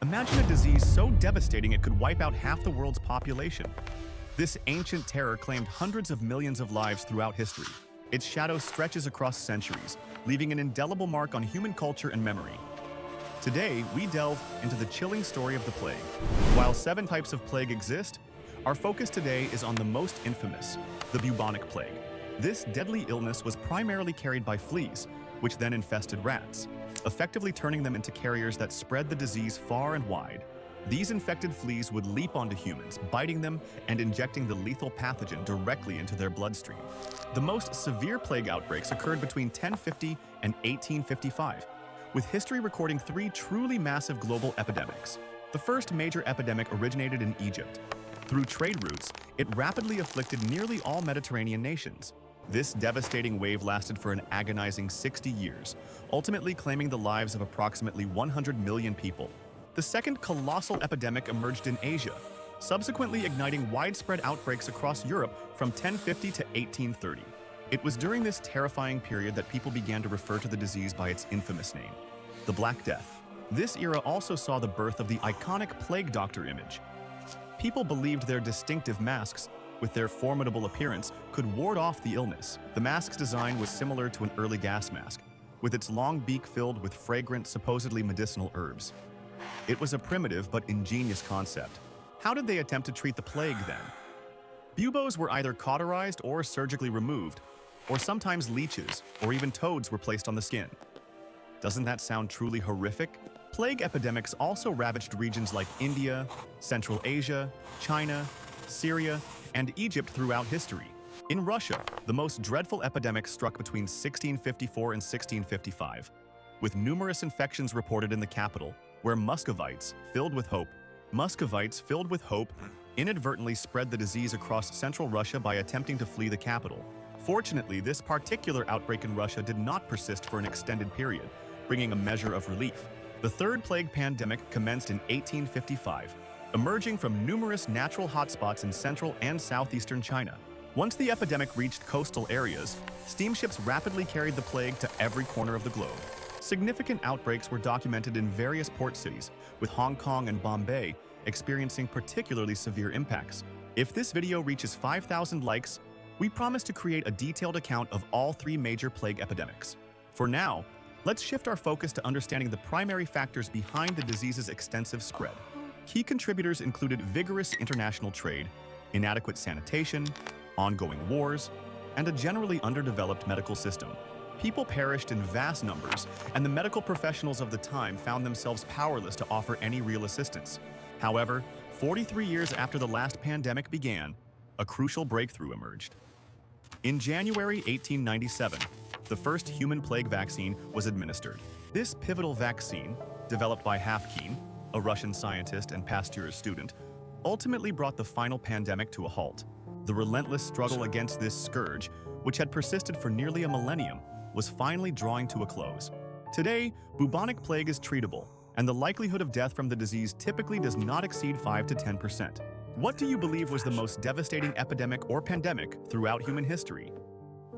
Imagine a disease so devastating it could wipe out half the world's population. This ancient terror claimed hundreds of millions of lives throughout history. Its shadow stretches across centuries, leaving an indelible mark on human culture and memory. Today, we delve into the chilling story of the plague. While 7 types of plague exist, our focus today is on the most infamous, the bubonic plague. This deadly illness was primarily carried by fleas, which then infested rats, effectively turning them into carriers that spread the disease far and wide. These infected fleas would leap onto humans, biting them and injecting the lethal pathogen directly into their bloodstream. The most severe plague outbreaks occurred between 1050 and 1855, with history recording 3 truly massive global epidemics. The first major epidemic originated in Egypt. Through trade routes, it rapidly afflicted nearly all Mediterranean nations. This devastating wave lasted for an agonizing 60 years, ultimately claiming the lives of approximately 100 million people. The second colossal epidemic emerged in Asia, subsequently igniting widespread outbreaks across Europe from 1050 to 1830. It was during this terrifying period that people began to refer to the disease by its infamous name, the Black Death. This era also saw the birth of the iconic plague doctor image. People believed their distinctive masks, with their formidable appearance, could ward off the illness. The mask's design was similar to an early gas mask, with its long beak filled with fragrant, supposedly medicinal herbs. It was a primitive but ingenious concept. How did they attempt to treat the plague then? Buboes were either cauterized or surgically removed, or sometimes leeches or even toads were placed on the skin. Doesn't that sound truly horrific? Plague epidemics also ravaged regions like India, Central Asia, China, Syria, and Egypt throughout history. In Russia, the most dreadful epidemic struck between 1654 and 1655, with numerous infections reported in the capital, where Muscovites filled with hope inadvertently spread the disease across central Russia by attempting to flee the capital. Fortunately, this particular outbreak in Russia did not persist for an extended period, bringing a measure of relief. The third plague pandemic commenced in 1855, emerging from numerous natural hotspots in central and southeastern China. Once the epidemic reached coastal areas, steamships rapidly carried the plague to every corner of the globe. Significant outbreaks were documented in various port cities, with Hong Kong and Bombay experiencing particularly severe impacts. If this video reaches 5,000 likes, we promise to create a detailed account of all 3 major plague epidemics. For now, let's shift our focus to understanding the primary factors behind the disease's extensive spread. Key contributors included vigorous international trade, inadequate sanitation, ongoing wars, and a generally underdeveloped medical system. People perished in vast numbers, and the medical professionals of the time found themselves powerless to offer any real assistance. However, 43 years after the last pandemic began, a crucial breakthrough emerged. In January 1897, the first human plague vaccine was administered. This pivotal vaccine, developed by Havkine, a Russian scientist and Pasteur's student, ultimately brought the final pandemic to a halt. The relentless struggle against this scourge, which had persisted for nearly a millennium, was finally drawing to a close. Today, bubonic plague is treatable, and the likelihood of death from the disease typically does not exceed 5 to 10%. What do you believe was the most devastating epidemic or pandemic throughout human history?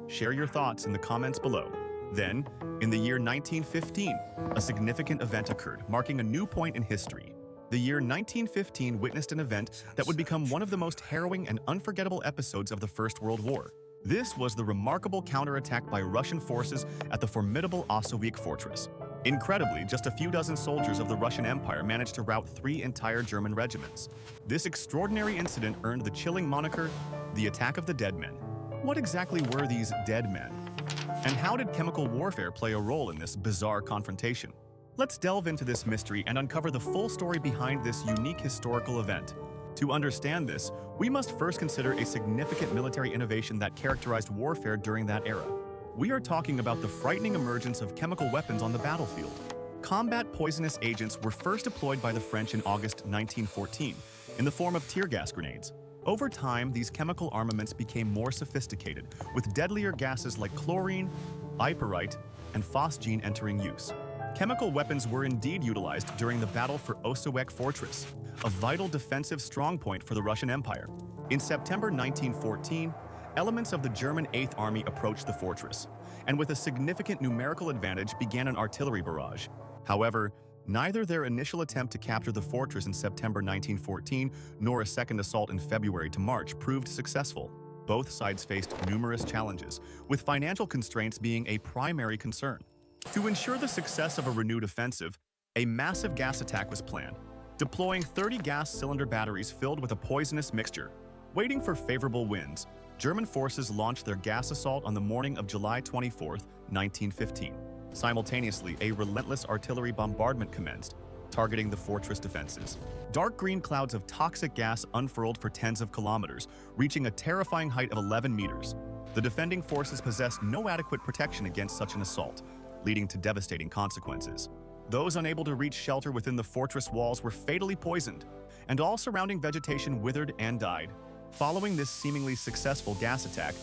Share your thoughts in the comments below. Then, in the year 1915, a significant event occurred, marking a new point in history. The year 1915 witnessed an event that would become one of the most harrowing and unforgettable episodes of the First World War. This was the remarkable counterattack by Russian forces at the formidable Ossowiec fortress. Incredibly, just a few dozen soldiers of the Russian Empire managed to rout 3 entire German regiments. This extraordinary incident earned the chilling moniker, the Attack of the Dead Men. What exactly were these dead men? And how did chemical warfare play a role in this bizarre confrontation? Let's delve into this mystery and uncover the full story behind this unique historical event. To understand this, we must first consider a significant military innovation that characterized warfare during that era. We are talking about the frightening emergence of chemical weapons on the battlefield. Combat poisonous agents were first deployed by the French in August 1914 in the form of tear gas grenades. Over time, these chemical armaments became more sophisticated, with deadlier gases like chlorine, iperite, and phosgene entering use. Chemical weapons were indeed utilized during the battle for Ossowiec Fortress, a vital defensive strongpoint for the Russian Empire. In September 1914, elements of the German 8th Army approached the fortress, and with a significant numerical advantage began an artillery barrage. However, Neither their initial attempt to capture the fortress in September 1914 nor a second assault in February to March proved successful. Both sides faced numerous challenges, with financial constraints being a primary concern. To ensure the success of a renewed offensive, a massive gas attack was planned, deploying 30 gas cylinder batteries filled with a poisonous mixture. Waiting for favorable winds, German forces launched their gas assault on the morning of July 24, 1915. Simultaneously, a relentless artillery bombardment commenced, targeting the fortress defenses. Dark green clouds of toxic gas unfurled for tens of kilometers, reaching a terrifying height of 11 meters. The defending forces possessed no adequate protection against such an assault, leading to devastating consequences. Those unable to reach shelter within the fortress walls were fatally poisoned, and all surrounding vegetation withered and died. Following this seemingly successful gas attack,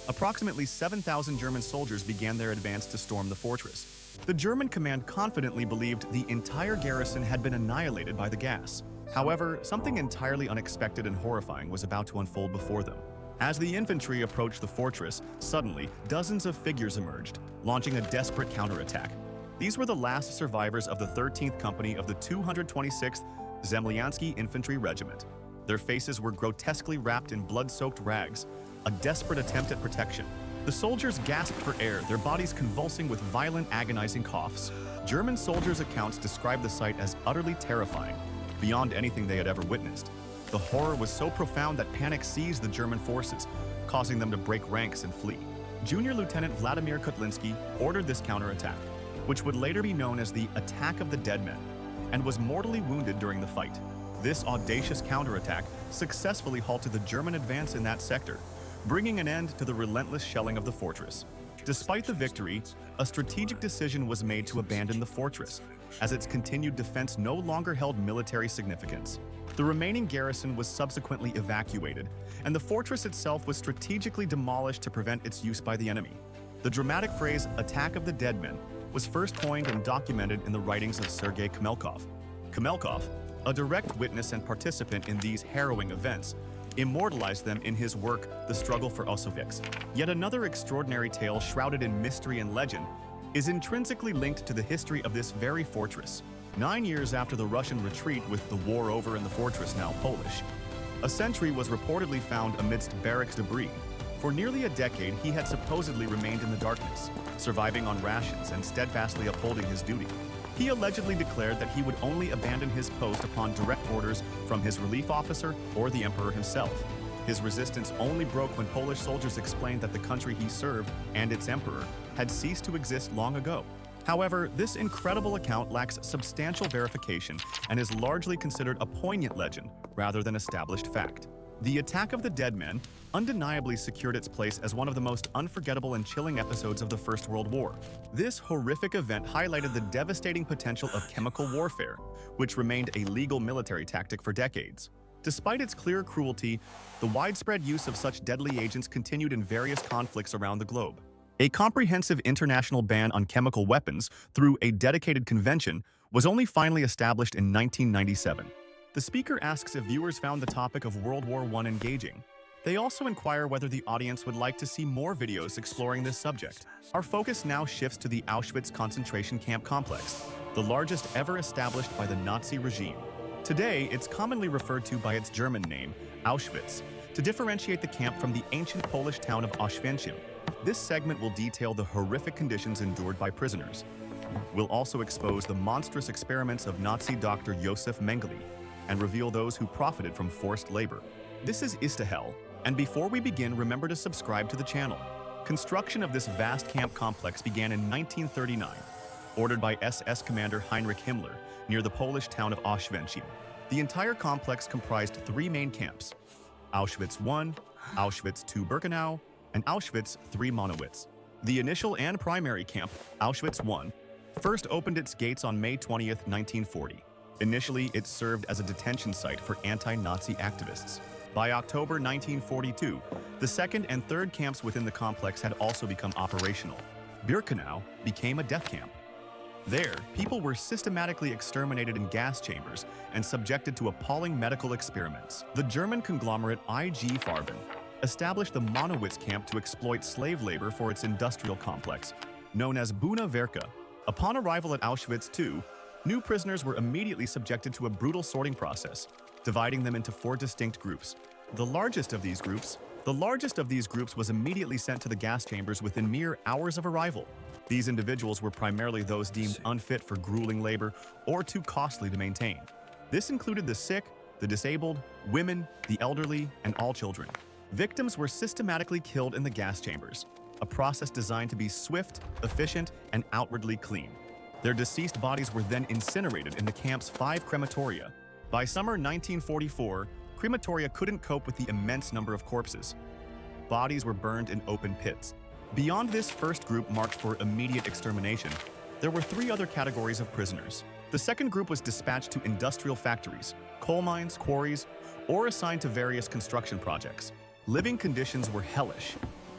approximately 7,000 German soldiers began their advance to storm the fortress. The German command confidently believed the entire garrison had been annihilated by the gas. However, something entirely unexpected and horrifying was about to unfold before them. As the infantry approached the fortress, suddenly, dozens of figures emerged, launching a desperate counterattack. These were the last survivors of the 13th Company of the 226th Zemlyansky Infantry Regiment. Their faces were grotesquely wrapped in blood-soaked rags, a desperate attempt at protection. The soldiers gasped for air, their bodies convulsing with violent, agonizing coughs. German soldiers' accounts described the sight as utterly terrifying, beyond anything they had ever witnessed. The horror was so profound that panic seized the German forces, causing them to break ranks and flee. Junior Lieutenant Vladimir Kutlinski ordered this counterattack, which would later be known as the Attack of the Dead Men, and was mortally wounded during the fight. This audacious counterattack successfully halted the German advance in that sector, bringing an end to the relentless shelling of the fortress. Despite the victory, a strategic decision was made to abandon the fortress, as its continued defense no longer held military significance. The remaining garrison was subsequently evacuated, and the fortress itself was strategically demolished to prevent its use by the enemy. The dramatic phrase, "Attack of the Dead Men," was first coined and documented in the writings of Sergei Khmelkov. Khmelkov, a direct witness and participant in these harrowing events, immortalized them in his work, The Struggle for Auschwitz. Yet another extraordinary tale shrouded in mystery and legend is intrinsically linked to the history of this very fortress. 9 years after the Russian retreat, with the war over and the fortress now Polish, a sentry was reportedly found amidst barracks debris. For nearly a decade, he had supposedly remained in the darkness, surviving on rations and steadfastly upholding his duty. He allegedly declared that he would only abandon his post upon direct orders from his relief officer or the emperor himself. His resistance only broke when Polish soldiers explained that the country he served and its emperor had ceased to exist long ago. However, this incredible account lacks substantial verification and is largely considered a poignant legend rather than established fact. The Attack of the Dead Men undeniably secured its place as one of the most unforgettable and chilling episodes of the First World War. This horrific event highlighted the devastating potential of chemical warfare, which remained a legal military tactic for decades. Despite its clear cruelty, the widespread use of such deadly agents continued in various conflicts around the globe. A comprehensive international ban on chemical weapons through a dedicated convention was only finally established in 1997. The speaker asks if viewers found the topic of World War I engaging. They also inquire whether the audience would like to see more videos exploring this subject. Our focus now shifts to the Auschwitz concentration camp complex, the largest ever established by the Nazi regime. Today, it's commonly referred to by its German name, Auschwitz, to differentiate the camp from the ancient Polish town of Oświęcim. This segment will detail the horrific conditions endured by prisoners. We'll also expose the monstrous experiments of Nazi Dr. Josef Mengele and reveal those who profited from forced labor. This is Istahel, and before we begin, remember to subscribe to the channel. Construction of this vast camp complex began in 1939, ordered by SS Commander Heinrich Himmler near the Polish town of Oświęcim. The entire complex comprised 3 main camps: Auschwitz I, Auschwitz II Birkenau, and Auschwitz III Monowitz. The initial and primary camp, Auschwitz I, first opened its gates on May 20th, 1940. Initially, it served as a detention site for anti-Nazi activists. By October 1942, the second and third camps within the complex had also become operational. Birkenau became a death camp. There, people were systematically exterminated in gas chambers and subjected to appalling medical experiments. The German conglomerate IG Farben established the Monowitz camp to exploit slave labor for its industrial complex, known as Buna Werke. Upon arrival at Auschwitz II, New prisoners were immediately subjected to a brutal sorting process, dividing them into 4 distinct groups. The largest of these groups was immediately sent to the gas chambers within mere hours of arrival. These individuals were primarily those deemed unfit for grueling labor or too costly to maintain. This included the sick, the disabled, women, the elderly, and all children. Victims were systematically killed in the gas chambers, a process designed to be swift, efficient, and outwardly clean. Their deceased bodies were then incinerated in the camp's 5 crematoria. By summer 1944, crematoria couldn't cope with the immense number of corpses. Bodies were burned in open pits. Beyond this first group marked for immediate extermination, there were 3 other categories of prisoners. The second group was dispatched to industrial factories, coal mines, quarries, or assigned to various construction projects. Living conditions were hellish.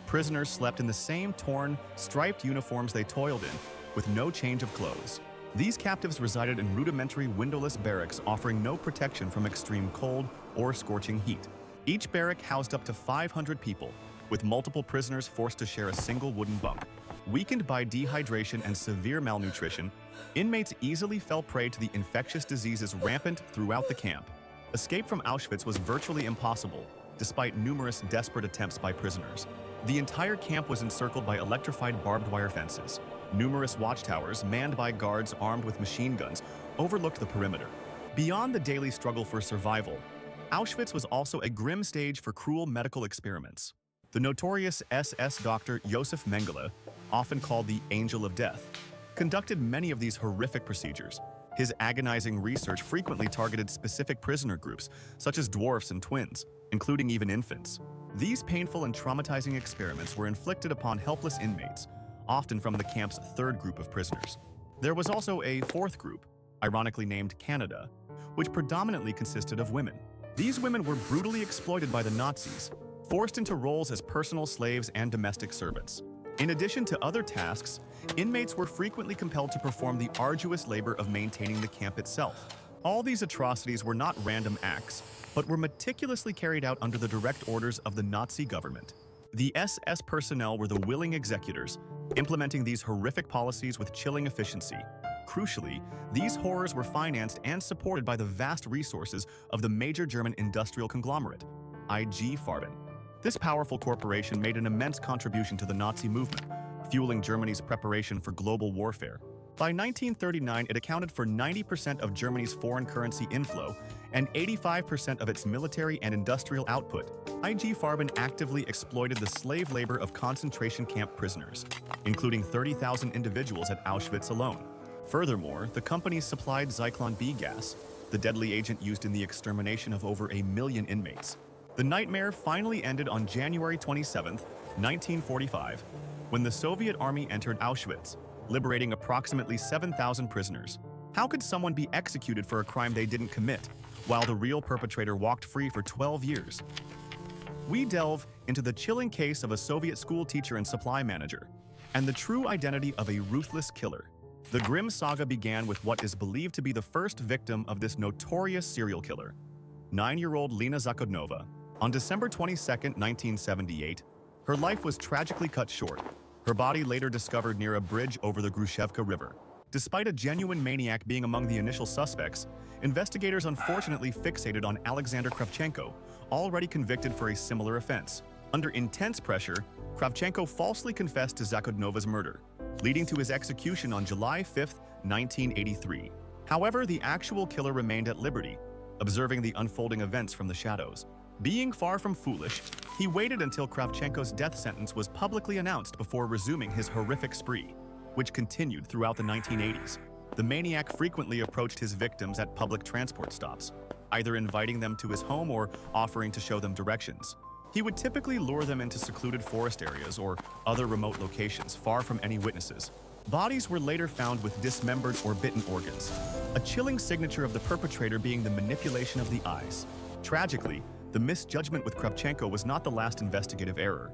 Prisoners slept in the same torn, striped uniforms they toiled in, with no change of clothes. These captives resided in rudimentary windowless barracks offering no protection from extreme cold or scorching heat. Each barrack housed up to 500 people, with multiple prisoners forced to share a single wooden bunk. Weakened by dehydration and severe malnutrition, inmates easily fell prey to the infectious diseases rampant throughout the camp. Escape from Auschwitz was virtually impossible, despite numerous desperate attempts by prisoners. The entire camp was encircled by electrified barbed wire fences. Numerous watchtowers, manned by guards armed with machine guns, overlooked the perimeter. Beyond the daily struggle for survival, Auschwitz was also a grim stage for cruel medical experiments. The notorious SS doctor Josef Mengele, often called the Angel of Death, conducted many of these horrific procedures. His agonizing research frequently targeted specific prisoner groups, such as dwarfs and twins, including even infants. These painful and traumatizing experiments were inflicted upon helpless inmates, often from the camp's 3rd group of prisoners. There was also a 4th group, ironically named Canada, which predominantly consisted of women. These women were brutally exploited by the Nazis, forced into roles as personal slaves and domestic servants. In addition to other tasks, inmates were frequently compelled to perform the arduous labor of maintaining the camp itself. All these atrocities were not random acts, but were meticulously carried out under the direct orders of the Nazi government. The SS personnel were the willing executors, implementing these horrific policies with chilling efficiency. Crucially, these horrors were financed and supported by the vast resources of the major German industrial conglomerate, IG Farben. This powerful corporation made an immense contribution to the Nazi movement, fueling Germany's preparation for global warfare. By 1939, it accounted for 90% of Germany's foreign currency inflow and 85% of its military and industrial output. IG Farben actively exploited the slave labor of concentration camp prisoners, including 30,000 individuals at Auschwitz alone. Furthermore, the company supplied Zyklon B gas, the deadly agent used in the extermination of over 1 million inmates. The nightmare finally ended on January 27, 1945, when the Soviet army entered Auschwitz, liberating approximately 7,000 prisoners. How could someone be executed for a crime they didn't commit, while the real perpetrator walked free for 12 years? We delve into the chilling case of a Soviet school teacher and supply manager, and the true identity of a ruthless killer. The grim saga began with what is believed to be the first victim of this notorious serial killer, 9-year-old Lena Zakhodnova. On December 22, 1978, her life was tragically cut short. Her body later discovered near a bridge over the Grushevka River. Despite a genuine maniac being among the initial suspects, investigators unfortunately fixated on Alexander Kravchenko, already convicted for a similar offense. Under intense pressure, Kravchenko falsely confessed to Zakhodnova's murder, leading to his execution on July 5, 1983. However, the actual killer remained at liberty, observing the unfolding events from the shadows. Being far from foolish, he waited until Kravchenko's death sentence was publicly announced before resuming his horrific spree, which continued throughout the 1980s. The maniac frequently approached his victims at public transport stops, either inviting them to his home or offering to show them directions. He would typically lure them into secluded forest areas or other remote locations far from any witnesses. Bodies were later found with dismembered or bitten organs, a chilling signature of the perpetrator being the manipulation of the eyes. Tragically, the misjudgment with Kravchenko was not the last investigative error.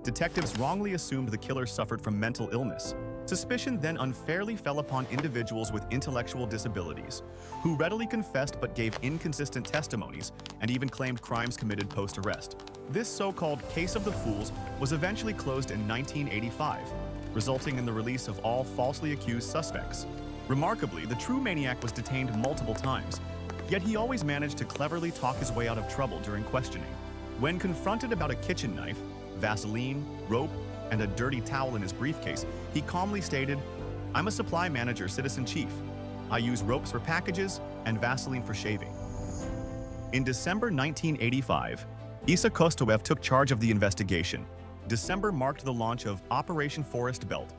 Detectives wrongly assumed the killer suffered from mental illness. Suspicion then unfairly fell upon individuals with intellectual disabilities, who readily confessed but gave inconsistent testimonies and even claimed crimes committed post-arrest. This so-called case of the fools was eventually closed in 1985, resulting in the release of all falsely accused suspects. Remarkably, the true maniac was detained multiple times, yet he always managed to cleverly talk his way out of trouble during questioning. When confronted about a kitchen knife, Vaseline, rope, and a dirty towel in his briefcase, he calmly stated, "I'm a supply manager, citizen chief. I use ropes for packages and Vaseline for shaving." In December 1985, Isa Kostoyev took charge of the investigation. December marked the launch of Operation Forest Belt,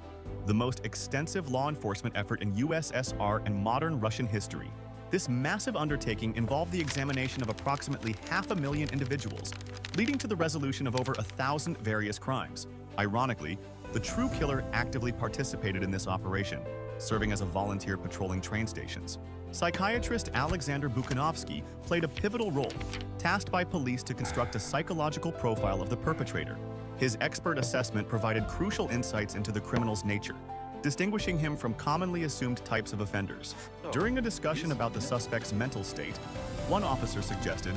the most extensive law enforcement effort in USSR and modern Russian history. This massive undertaking involved the examination of approximately 500,000 individuals, leading to the resolution of over 1,000 various crimes. Ironically, the true killer actively participated in this operation, serving as a volunteer patrolling train stations. Psychiatrist Alexander Bukhanovsky played a pivotal role, tasked by police to construct a psychological profile of the perpetrator. His expert assessment provided crucial insights into the criminal's nature, distinguishing him from commonly assumed types of offenders. During a discussion about the suspect's mental state, one officer suggested,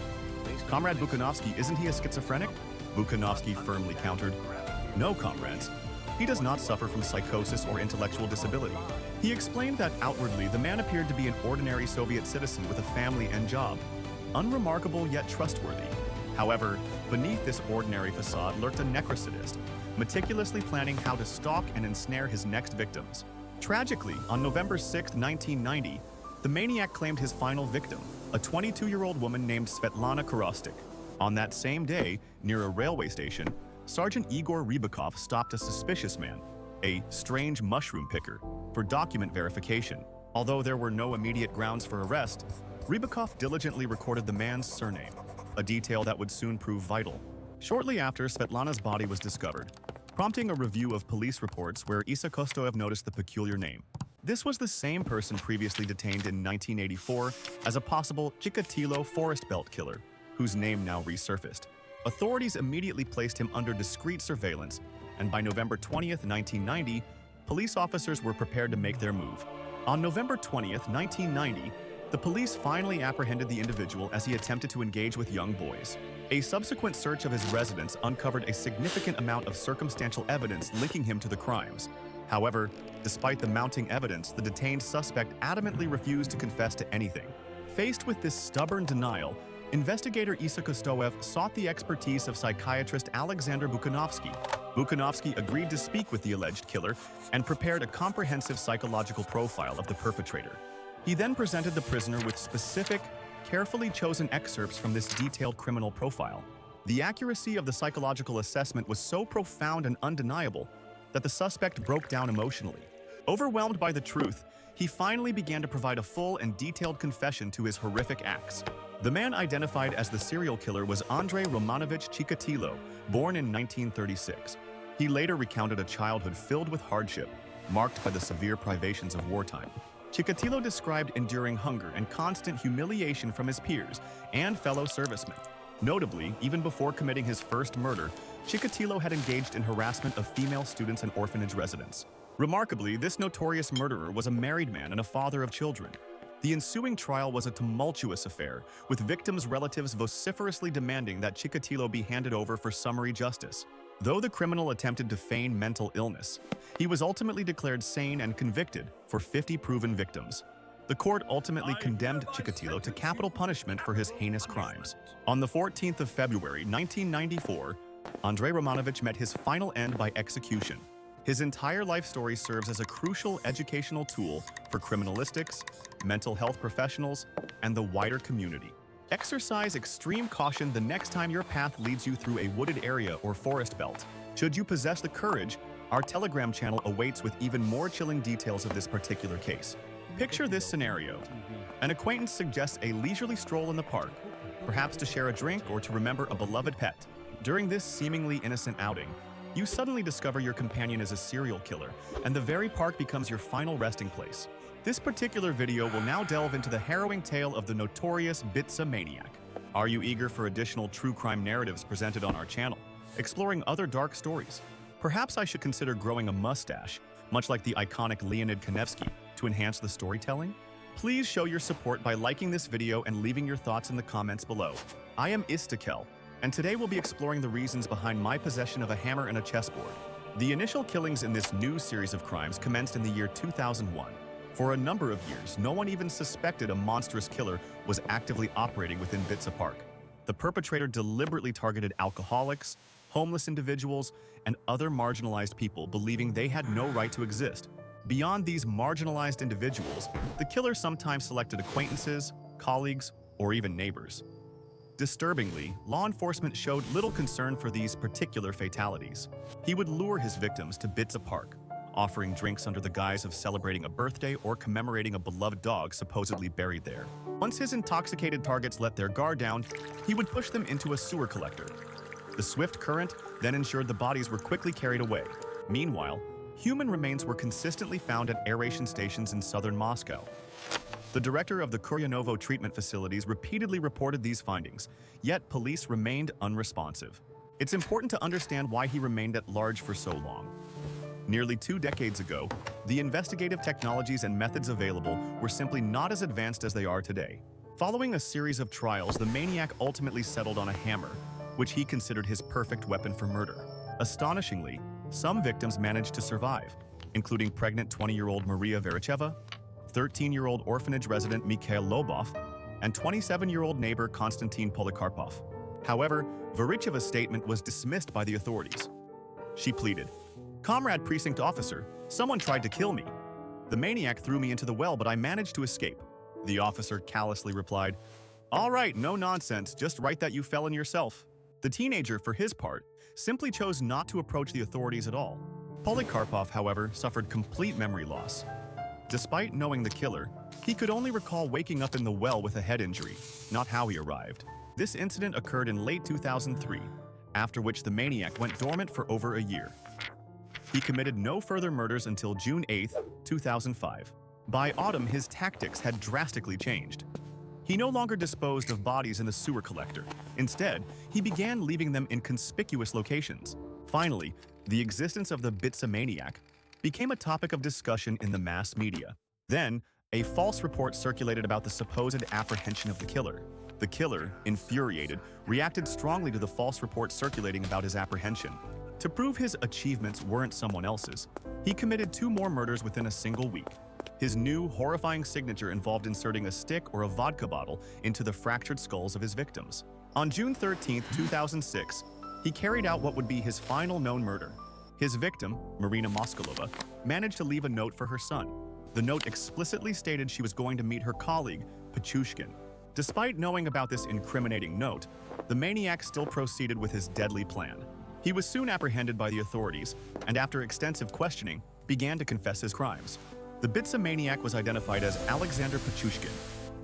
"Comrade Bukhanovsky, isn't he a schizophrenic?" Bukhanovsky firmly countered, "No, comrades. He does not suffer from psychosis or intellectual disability." He explained that outwardly the man appeared to be an ordinary Soviet citizen with a family and job, unremarkable yet trustworthy. However, beneath this ordinary facade lurked a necrosadist, meticulously planning how to stalk and ensnare his next victims. Tragically, on November 6, 1990, the maniac claimed his final victim, a 22-year-old woman named Svetlana Korostik. On that same day, near a railway station, Sergeant Igor Rybakov stopped a suspicious man, a strange mushroom picker, for document verification. Although there were no immediate grounds for arrest, Rybakov diligently recorded the man's surname, a detail that would soon prove vital. Shortly after, Svetlana's body was discovered, prompting a review of police reports where Isa Kostoyev noticed the peculiar name. This was the same person previously detained in 1984 as a possible Chikatilo Forest Belt killer, whose name now resurfaced. Authorities immediately placed him under discreet surveillance, and by November 20th, 1990, police officers were prepared to make their move. On November 20th, 1990, the police finally apprehended the individual as he attempted to engage with young boys. A subsequent search of his residence uncovered a significant amount of circumstantial evidence linking him to the crimes. However, despite the mounting evidence, the detained suspect adamantly refused to confess to anything. Faced with this stubborn denial, investigator Isa Kostoyev sought the expertise of psychiatrist Alexander Bukhanovsky. Bukhanovsky agreed to speak with the alleged killer and prepared a comprehensive psychological profile of the perpetrator. He then presented the prisoner with specific, carefully chosen excerpts from this detailed criminal profile. The accuracy of the psychological assessment was so profound and undeniable that the suspect broke down emotionally. Overwhelmed by the truth, he finally began to provide a full and detailed confession to his horrific acts. The man identified as the serial killer was Andrei Romanovich Chikatilo, born in 1936. He later recounted a childhood filled with hardship, marked by the severe privations of wartime. Chikatilo described enduring hunger and constant humiliation from his peers and fellow servicemen. Notably, even before committing his first murder, Chikatilo had engaged in harassment of female students and orphanage residents. Remarkably, this notorious murderer was a married man and a father of children. The ensuing trial was a tumultuous affair, with victims' relatives vociferously demanding that Chikatilo be handed over for summary justice. Though the criminal attempted to feign mental illness, he was ultimately declared sane and convicted for 50 proven victims. The court ultimately condemned Chikatilo to capital punishment for his heinous crimes. On the 14th of February 1994, Andrei Romanovich met his final end by execution. His entire life story serves as a crucial educational tool for criminalistics, mental health professionals, and the wider community. Exercise extreme caution the next time your path leads you through a wooded area or forest belt. Should you possess the courage, our Telegram channel awaits with even more chilling details of this particular case. Picture this scenario. An acquaintance suggests a leisurely stroll in the park, perhaps to share a drink or to remember a beloved pet. During this seemingly innocent outing, you suddenly discover your companion is a serial killer, and the very park becomes your final resting place. This particular video will now delve into the harrowing tale of the notorious Bitsa Maniac. Are you eager for additional true crime narratives presented on our channel, exploring other dark stories? Perhaps I should consider growing a mustache, much like the iconic Leonid Kanevsky, to enhance the storytelling? Please show your support by liking this video and leaving your thoughts in the comments below. I am Istakel, and today we'll be exploring the reasons behind my possession of a hammer and a chessboard. The initial killings in this new series of crimes commenced in the year 2001. For a number of years, no one even suspected a monstrous killer was actively operating within Bitsa Park. The perpetrator deliberately targeted alcoholics, homeless individuals, and other marginalized people, believing they had no right to exist. Beyond these marginalized individuals, the killer sometimes selected acquaintances, colleagues, or even neighbors. Disturbingly, law enforcement showed little concern for these particular fatalities. He would lure his victims to Bitsa Park, offering drinks under the guise of celebrating a birthday or commemorating a beloved dog supposedly buried there. Once his intoxicated targets let their guard down, he would push them into a sewer collector. The swift current then ensured the bodies were quickly carried away. Meanwhile, human remains were consistently found at aeration stations in southern Moscow. The director of the Kuryanovo treatment facilities repeatedly reported these findings, yet police remained unresponsive. It's important to understand why he remained at large for so long. Nearly 2 decades ago, the investigative technologies and methods available were simply not as advanced as they are today. Following a series of trials, the maniac ultimately settled on a hammer, which he considered his perfect weapon for murder. Astonishingly, some victims managed to survive, including pregnant 20-year-old Maria Vericheva, 13-year-old orphanage resident Mikhail Lobov, and 27-year-old neighbor Konstantin Polikarpov. However, Vericheva's statement was dismissed by the authorities. She pleaded, "Comrade precinct officer, someone tried to kill me. The maniac threw me into the well, but I managed to escape." The officer callously replied, "All right, no nonsense, just write that you fell in yourself." The teenager, for his part, simply chose not to approach the authorities at all. Polikarpov, however, suffered complete memory loss. Despite knowing the killer, he could only recall waking up in the well with a head injury, not how he arrived. This incident occurred in late 2003, after which the maniac went dormant for over a year. He committed no further murders until June 8, 2005. By autumn, his tactics had drastically changed. He no longer disposed of bodies in the sewer collector. Instead, he began leaving them in conspicuous locations. Finally, the existence of the Bitsa maniac became a topic of discussion in the mass media. Then, a false report circulated about the supposed apprehension of the killer. The killer, infuriated, reacted strongly to the false report circulating about his apprehension. To prove his achievements weren't someone else's, he committed 2 more murders within a single week. His new, horrifying signature involved inserting a stick or a vodka bottle into the fractured skulls of his victims. On June 13, 2006, he carried out what would be his final known murder. His victim, Marina Moskalova, managed to leave a note for her son. The note explicitly stated she was going to meet her colleague, Pichushkin. Despite knowing about this incriminating note, the maniac still proceeded with his deadly plan. He was soon apprehended by the authorities, and after extensive questioning, began to confess his crimes. The Bitsa maniac was identified as Alexander Pichushkin,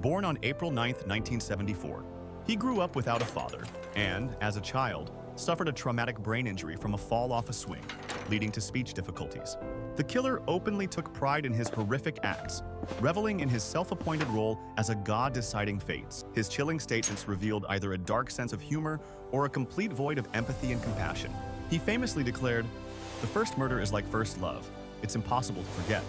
born on April 9, 1974. He grew up without a father, and, as a child, suffered a traumatic brain injury from a fall off a swing, leading to speech difficulties. The killer openly took pride in his horrific acts, reveling in his self-appointed role as a god deciding fates. His chilling statements revealed either a dark sense of humor or a complete void of empathy and compassion. He famously declared, "The first murder is like first love. It's impossible to forget."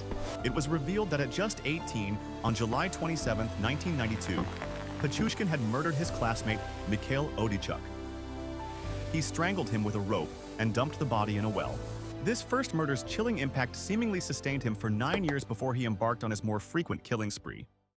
It was revealed that at just 18, on July 27, 1992, Pichushkin had murdered his classmate, Mikhail Odichuk. He strangled him with a rope and dumped the body in a well. This first murder's chilling impact seemingly sustained him for 9 years before he embarked on his more frequent killing spree.